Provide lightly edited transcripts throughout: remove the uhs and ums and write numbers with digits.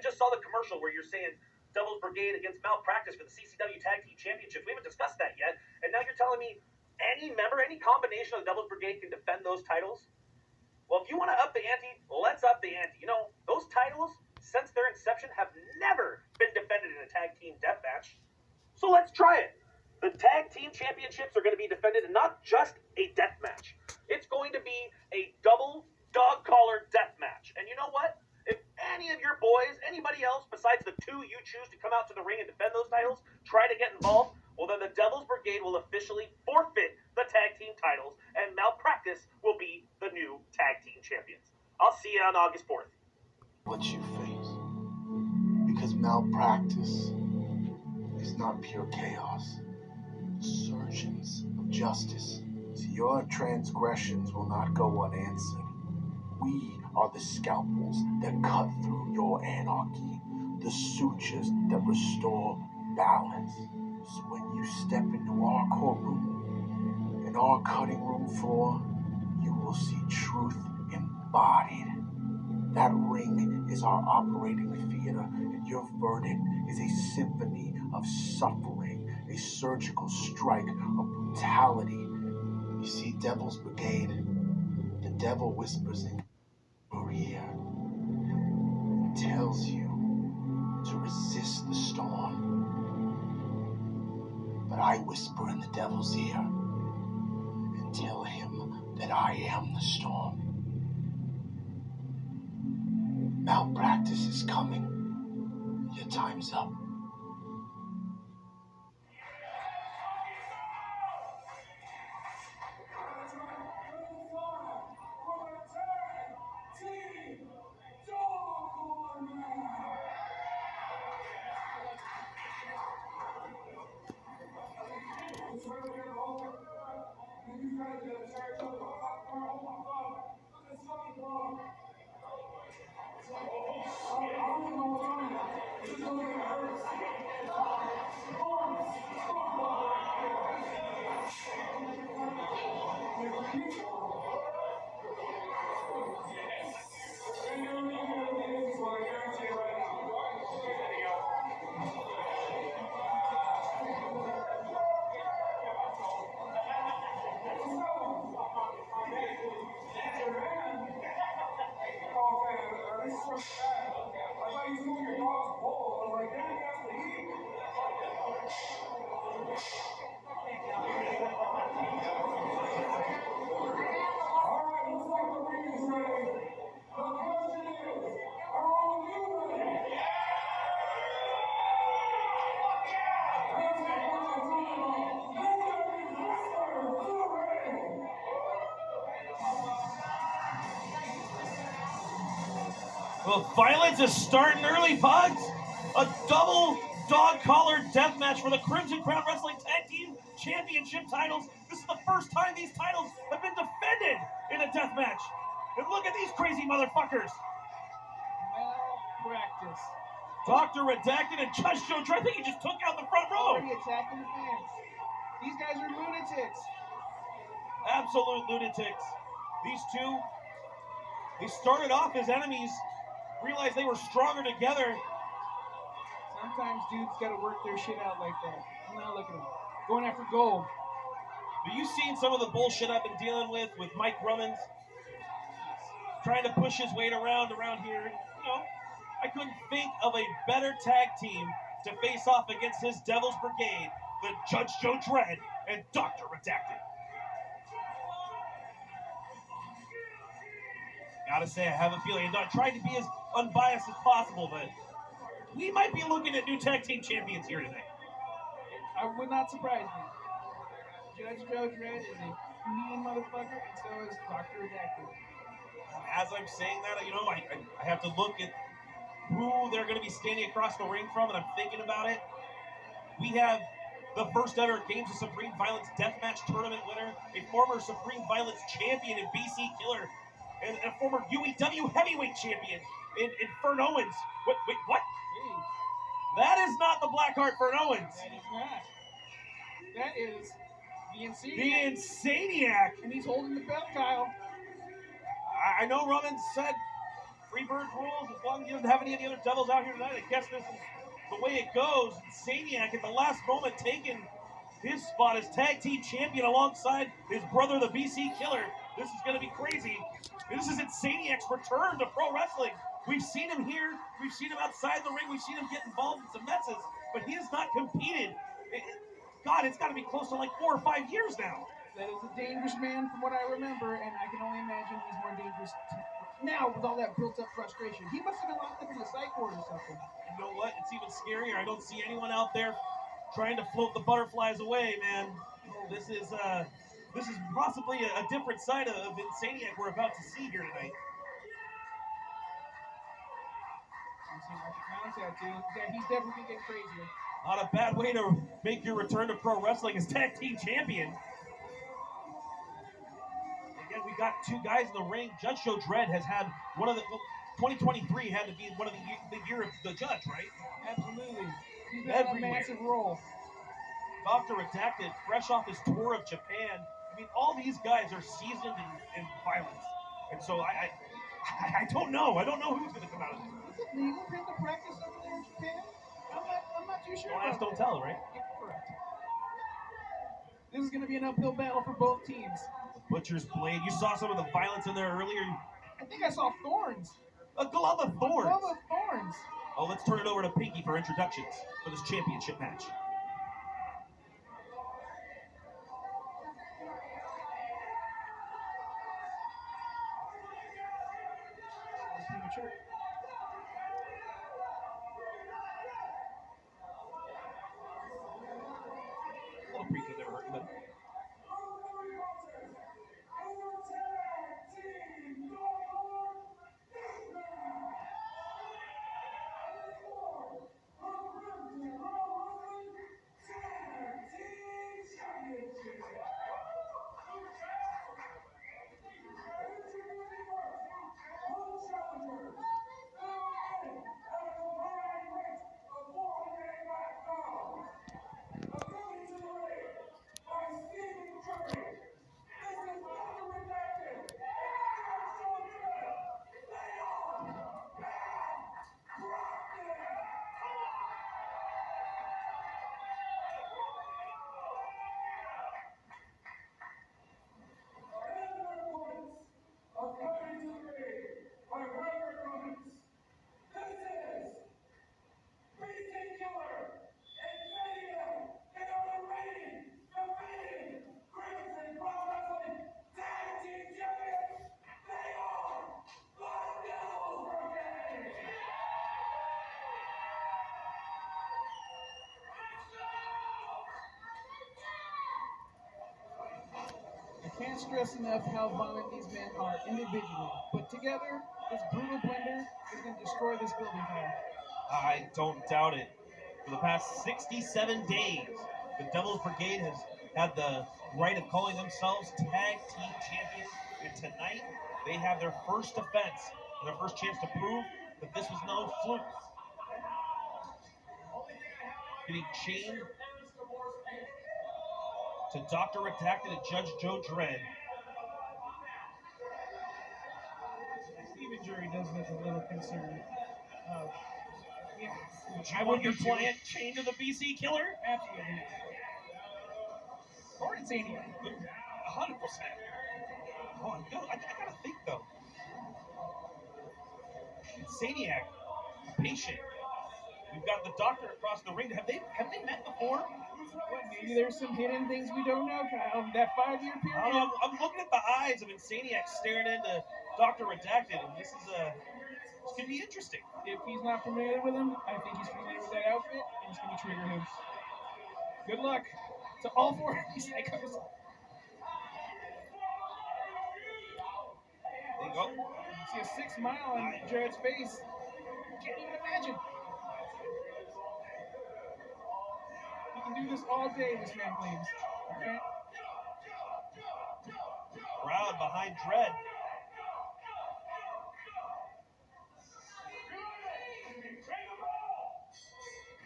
just saw the commercial where you're saying Devil's Brigade against Malpractice for the CCW Tag Team Championships. We haven't discussed that yet, and now you're telling me any member, any combination of the Devil's Brigade can defend those titles? Well, if you want to up the ante, let's up the ante. You know, those titles, since their inception, have never been defended in a tag team deathmatch. So let's try it. The Tag Team Championships are going to be defended in not just a death match. It's going to be a double dog collar death match. And you know what? If any of your boys, anybody else besides the two you choose to come out to the ring and defend those titles, try to get involved, well, then the Devil's Brigade will officially forfeit the tag team titles, and Malpractice will be the new tag team champions. I'll see you on August 4th. What you face. Because Malpractice is not pure chaos. Surgeons of justice. So your transgressions will not go unanswered. We are the scalpels that cut through your anarchy, the sutures that restore balance. So when you step into our courtroom and our cutting room floor, you will see truth embodied. That ring is our operating theater, and your verdict is a symphony of suffering, a surgical strike of brutality. You see, Devil's Brigade, the devil whispers in your ear and tells you to resist the storm. But I whisper in the devil's ear and tell him that I am the storm. Malpractice is coming. Your time's up. Well, violence is starting early, Pugs. A double dog collar death match for the Crimson Crown Wrestling Tag Team Championship titles. This is the first time these titles have been defended in a death match. And look at these crazy motherfuckers. Malpractice. Dr. Redacted and Judge Joe Dredd. I think he just took out the front row. Already attacking the fans. These guys are lunatics. Absolute lunatics. These two, they started off as enemies, realized they were stronger together. Sometimes dudes gotta work their shit out like that. Now look at them. Going after gold. Have you seen some of the bullshit I've been dealing with Mike Rummins? Trying to push his weight around here. You know, I couldn't think of a better tag team to face off against his Devil's Brigade than Judge Joe Dredd and Dr. Redacted. Gotta say, I have a feeling, I'm not trying to be as unbiased as possible, but we might be looking at new tag team champions here tonight. I would not surprise me. Judge Joe Dredd is a mean motherfucker, and so is Dr. Redacted. As I'm saying that, you know, I have to look at who they're going to be standing across the ring from, and I'm thinking about it. We have the first ever Games of Supreme Violence Deathmatch Tournament winner, a former Supreme Violence champion in BC Killer, and a former UEW heavyweight champion in Fern Owens. Wait, what? Hey. That is not the Blackheart Fern Owens. That is not. That is the Insaniac. The Insaniac. And he's holding the belt, Kyle. I know Roman said Freebird rules, as long as he doesn't have any of the other devils out here tonight, I guess this is the way it goes. Insaniac at the last moment taking his spot as tag team champion alongside his brother, the BC Killer. This is going to be crazy. This is Insaniac's return to pro wrestling. We've seen him here. We've seen him outside the ring. We've seen him get involved in some messes, but he has not competed. God, it's got to be close to like 4 or 5 years now. That is a dangerous man from what I remember, and I can only imagine he's more dangerous now with all that built-up frustration. He must have been locked up in a psych ward or something. You know what? It's even scarier. I don't see anyone out there trying to float the butterflies away, man. This is possibly a different side of Insaniac we're about to see here tonight. Yeah, he's definitely getting crazier. Not a bad way to make your return to pro wrestling as tag team champion. Again, we got 2 guys in the ring. Judge Joe Dredd has had one of the 2023 had to be one of the year of the judge, right? Absolutely. He's been on a massive roll. Dr. Redacted, fresh off his tour of Japan. I mean, all these guys are seasoned in violence, and so I don't know. I don't know who's going to come out of this. Is it legal for him to practice over there in Japan? I'm not too sure. Don't ask, don't tell, right? Yeah, correct. This is going to be an uphill battle for both teams. The Butcher's Blade. You saw some of the violence in there earlier. I think I saw thorns. A glove of thorns. A glove of thorns. Oh, let's turn it over to Pinky for introductions for this championship match. Premature. A little pre could never hurt, but. Can't stress enough how violent these men are individually, but together, this brutal blender is going to destroy this building tower. I don't doubt it. For the past 67 days, the Devil's Brigade has had the right of calling themselves tag team champions, and tonight they have their first defense and their first chance to prove that this was no fluke. Getting chained to Dr. Redacted and Judge Joe Dredd. Even jury does look a little concerned. Yeah. I want your client chained to the BC Killer? Absolutely. Or Insaniac. 100%. Oh, I gotta think though. Insaniac, patient. We've got the doctor across the ring. Have they met before? Maybe there's some hidden things we don't know, Kyle. That 5-year period. I'm looking at the eyes of Insaniac staring into Dr. Redacted, and this could be interesting. If he's not familiar with him, I think he's familiar with that outfit, and it's going to trigger him. Good luck to all 4 of these psychos. There you go. You see a 6 mile on Jared's face. Can't even imagine. You can do this all day, this man claims. Okay? Crowd behind Dredd.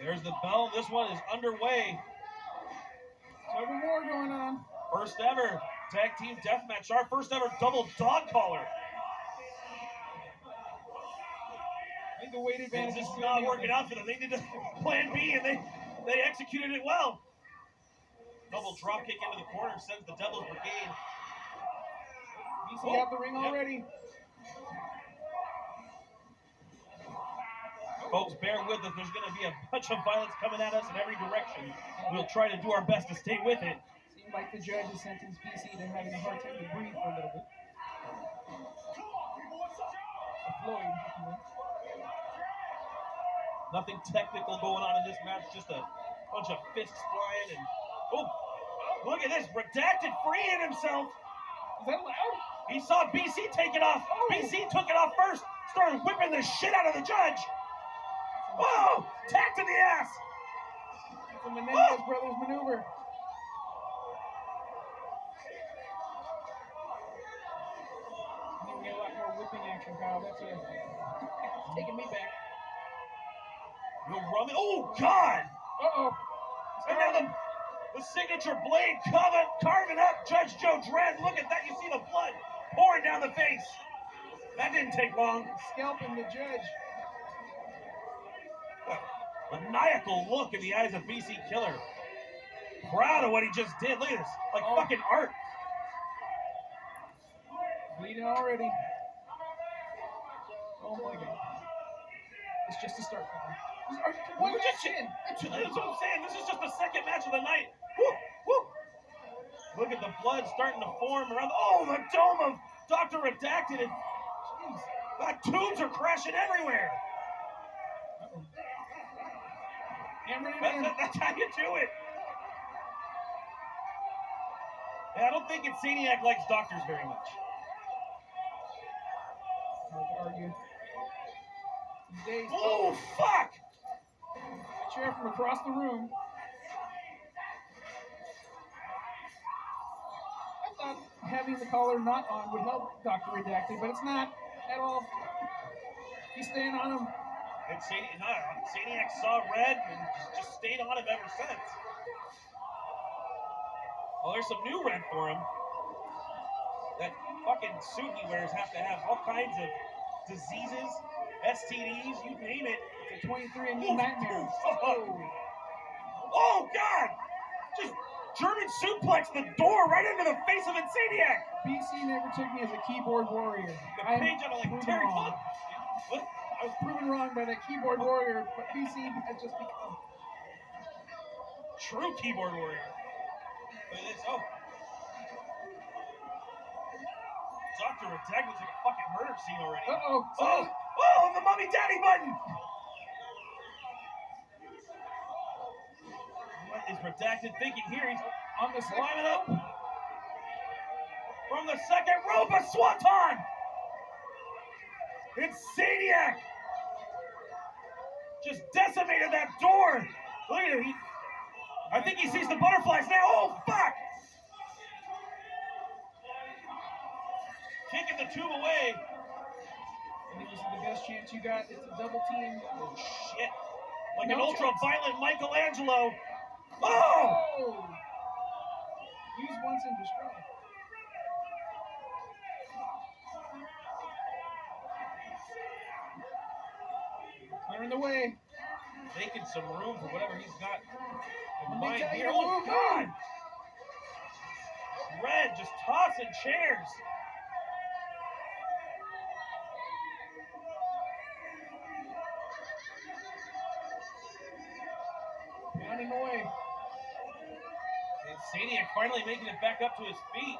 There's the bell. This one is underway. Tug of war going on. First ever tag team deathmatch. Our first ever double dog collar. the weight advantage. This is not working out for them. They did a plan B, and they executed it well. Double drop kick into the corner sends the Devil's Brigade. BC out the ring already. Folks, bear with us. There's going to be a bunch of violence coming at us in every direction. We'll try to do our best to stay with it. Seems like the judge has sentenced BC to having a hard time to breathe for a little bit. Floyd. Nothing technical going on in this match. Just a bunch of fists flying. And oh, look at this. Redacted freeing himself. Is that loud? He saw BC take it off. Oh. BC took it off first. Started whipping the shit out of the judge. Whoa! Tack to the ass! It's a Menendez brothers maneuver. I think we get a lot more whipping action, Kyle. That's taking me back. No running. Oh, God! Uh-oh. And now the signature blade carving up Judge Joe Dredd. Look at that. You see the blood pouring down the face. That didn't take long. Scalping the judge. Maniacal look in the eyes of BC Killer. Proud of what he just did. Look at this. Like fucking art. Bleeding already. Oh my God. It's just a start. One match in. That's what I'm saying. This is just the second match of the night. Woo, woo. Look at the blood starting to form around. Oh, the dome of Dr. Redacted. And, jeez, the tubes are crashing everywhere. That's how you do it. Yeah, I don't think C.C.W likes doctors very much. Hard to argue. Oh, fuck! A chair from across the room. I thought having the collar not on would help Dr. Redacted, but it's not at all. He's staying on him. And C.C.W saw red and just stayed on him ever since. Well, there's some new red for him. That fucking suit he wears has to have all kinds of diseases, STDs, you name it. It's a 23andMe nightmare. Oh, God! Just German suplex the door right into the face of C.C.W. BC never took me as a keyboard warrior. The page out of like Terry Funk. What? I was proven wrong by that keyboard warrior, but BC had just become true keyboard warrior. Look at this. Oh. Dr. Redacted looks like a fucking murder scene already. Uh-oh. Oh, the Mummy Daddy button! What is Redacted thinking here? He's on the climbing up. From the second rope, a swanton! It's C.C.W. Just decimated that door. Look at it. I think he sees the butterflies now. Oh, fuck! Kicking the tube away. I think this is the best chance you got. It's a double team. Oh, shit. Like an ultra-violent Michelangelo. Oh! Use once and destroy. Clearing the way. Making some room for whatever he's got in mind here. Oh, God! Red just tossing chairs. Pounding away. And C.C.W finally making it back up to his feet.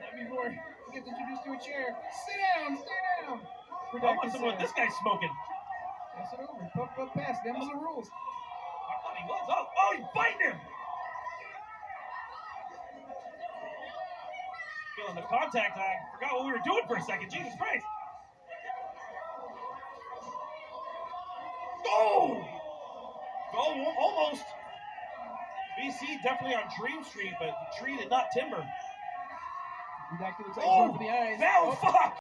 Not before he gets introduced to a chair. Sit down, stay down. I want some of what this guy's smoking. Pass it over. Puff, pass. Them's the rules. I thought he was. Oh, he's biting him. Feeling the contact. I forgot what we were doing for a second. Jesus Christ. Oh! Oh, almost. BC definitely on Dream Street, but the tree did not timber. Redacted looks like he's going for the eyes. Now, fuck!